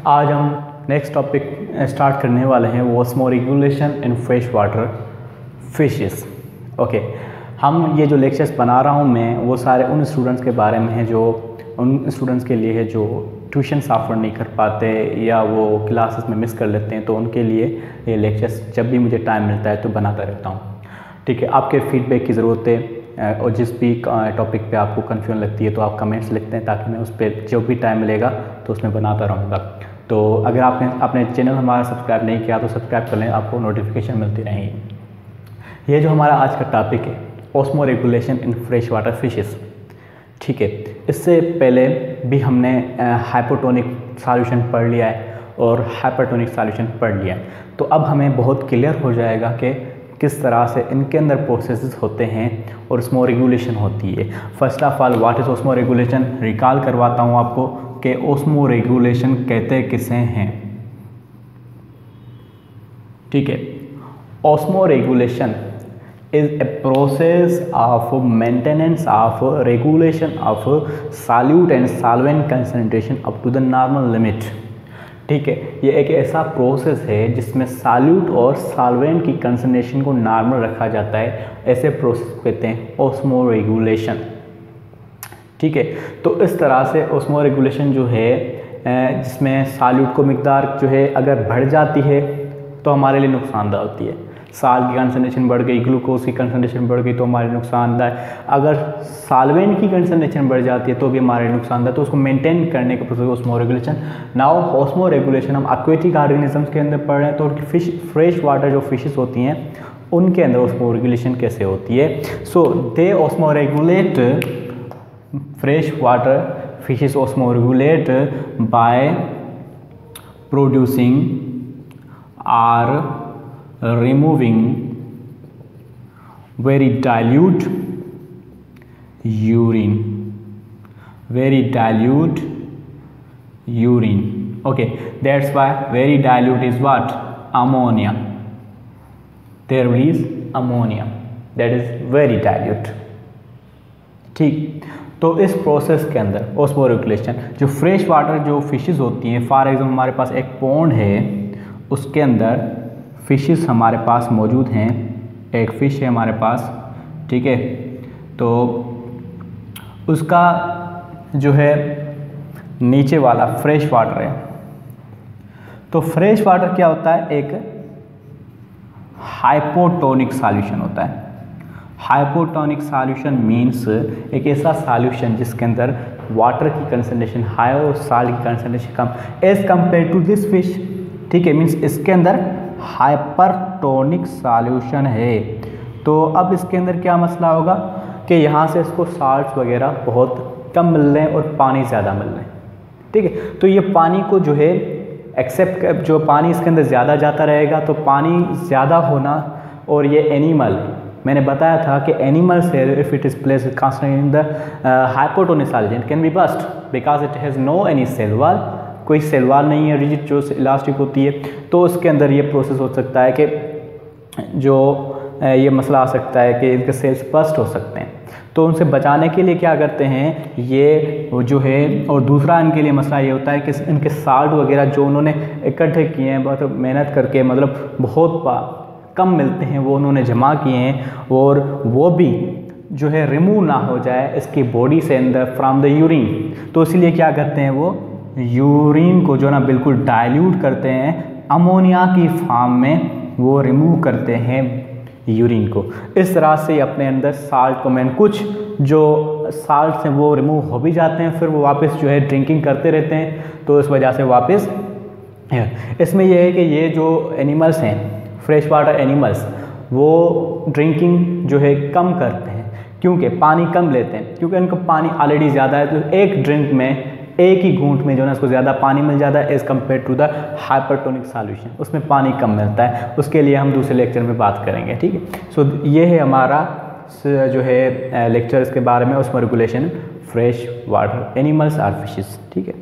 आज हम next topic start करने वाले हैं, वो osmoregulation in fresh water fishes. Okay, हम ये जो लेक्चर्स बना रहा हूँ मैं, वो सारे उन स्टूडेंट्स के बारे में है जो उन स्टूडेंट्स के लिए है जो ट्यूशन ऑफर नहीं कर पाते या वो क्लासेस में मिस कर लेते हैं, तो उनके लिए ये लेक्चर्स जब भी मुझे टाइम मिलता है तो बनाता रहता हूँ। ठीक है, आपके फीडबैक की ज़रूरत है और जिस भी टॉपिक पे आपको कन्फ्यूजन लगती है तो आप कमेंट्स लिखते हैं ताकि मैं उस पर जो भी टाइम मिलेगा तो उसमें बनाता रहूँगा। तो अगर आपने अपने चैनल हमारा सब्सक्राइब नहीं किया तो सब्सक्राइब कर लें, आपको नोटिफिकेशन मिलती रहेगी। ये जो हमारा आज का टॉपिक है, osmoregulation in fresh water fishes. ठीक है, इससे पहले भी हमने हाइपोटोनिक सॉल्यूशन पढ़ लिया है और हाइपरटोनिक सॉल्यूशन पढ़ लिया है, तो अब हमें बहुत क्लियर हो जाएगा कि किस तरह से इनके अंदर प्रोसेसेस होते हैं और ऑस्मोरेगुलेशन होती है। First of all, what is osmoregulation? Recall करवाता हूँ आपको कि ऑस्मोरेगुलेशन कहते किसे हैं। ठीक है, osmoregulation is a process of maintenance of regulation of solute and solvent concentration up to the normal limit। ठीक है, ये एक ऐसा प्रोसेस है जिसमें सॉल्यूट और सॉल्वेंट की कंसंट्रेशन को नॉर्मल रखा जाता है। ऐसे प्रोसेस को कहते हैं ऑस्मोरेगुलेशन। ठीक है, तो इस तरह से ऑस्मोरेगुलेशन जो है जिसमें सॉल्यूट को मिकदार जो है अगर बढ़ जाती है तो हमारे लिए नुकसानदायक होती है। साल की कंसंट्रेशन बढ़ गई, ग्लूकोज की कंसंट्रेशन बढ़ गई तो हमारे नुकसानदायक। अगर सॉल्वेंट की कंसंट्रेशन बढ़ जाती है तो भी हमारे नुकसानदायक। तो उसको मेंटेन करने का प्रोसेस ऑस्मोरेगुलेशन। नाउ ऑस्मोरेगुलेशन हम एक्वेटिक ऑर्गेनिजम्स के अंदर पढ़ रहे हैं, तो फिश फ्रेश वाटर जो फिशेस होती हैं उनके अंदर ऑस्मोरेगुलेशन कैसे होती है। So they osmoregulate fresh water fishes osmoregulate by producing or removing very dilute urine, okay, that's why very dilute is what? Ammonia. There is ammonia, that is very dilute। ठीक, तो इस प्रोसेस के अंदर osmoregulation जो fresh water जो fishes होती हैं, for example हमारे पास एक पॉन्ड है, उसके अंदर फिशेस हमारे पास मौजूद हैं, एक फ़िश है हमारे पास। ठीक है, तो उसका जो है नीचे वाला फ्रेश वाटर है। तो फ्रेश वाटर क्या होता है? एक हाइपोटोनिक सॉल्यूशन होता है। हाइपोटोनिक सॉल्यूशन मीन्स एक ऐसा सॉल्यूशन जिसके अंदर वाटर की कंसंट्रेशन हाई और सॉल्ट की कंसंट्रेशन कम as compare to this fish. ठीक है, मीन्स इसके अंदर हाइपरटोनिक सॉल्यूशन है। तो अब इसके अंदर क्या मसला होगा कि यहाँ से इसको साल्ट्स वगैरह बहुत कम मिल रहे हैं और पानी ज़्यादा मिल रहे हैं। ठीक है, तो ये पानी को जो है एक्सेप्ट, जो पानी इसके अंदर ज़्यादा जाता रहेगा तो पानी ज़्यादा होना, और ये एनिमल मैंने बताया था कि एनिमल से if it is place constant in the hypotonic solution can be burst because it has no any cell wall, कोई सेल वॉल नहीं है रिजिड जो इलास्टिक होती है। तो उसके अंदर ये प्रोसेस हो सकता है कि जो ये मसला आ सकता है कि इनके सेल्स बस्ट हो सकते हैं। तो उनसे बचाने के लिए क्या करते हैं ये जो है, और दूसरा इनके लिए मसला ये होता है कि इनके साल्ट वगैरह जो उन्होंने इकट्ठे किए हैं बहुत मेहनत करके, मतलब बहुत कम मिलते हैं, वो उन्होंने जमा किए हैं, और वो भी जो है रिमूव ना हो जाए इसकी बॉडी से अंदर फ्रॉम द यूरिन। तो इसीलिए क्या करते हैं, वो यूरिन को जो ना बिल्कुल डाइल्यूट करते हैं, अमोनिया की फॉर्म में वो रिमूव करते हैं यूरिन को। इस तरह से अपने अंदर साल्ट को कुछ जो साल्ट से वो रिमूव हो भी जाते हैं, फिर वो वापस जो है ड्रिंकिंग करते रहते हैं, तो इस वजह से वापस इसमें यह है कि ये जो एनिमल्स हैं, फ्रेश वाटर एनिमल्स, वो ड्रिंकिंग जो है कम करते हैं क्योंकि पानी कम लेते हैं, क्योंकि उनको पानी ऑलरेडी ज़्यादा है। तो एक ड्रिंक में, एक ही घूंट में जो है उसको ज़्यादा पानी मिल जाता है as compare to the hypertonic solution, उसमें पानी कम मिलता है। उसके लिए हम दूसरे लेक्चर में बात करेंगे। ठीक है, सो ये है हमारा जो है लेक्चर इसके बारे में, ऑस्मोरेगुलेशन फ्रेश वाटर एनिमल्स और फिशेस। ठीक है।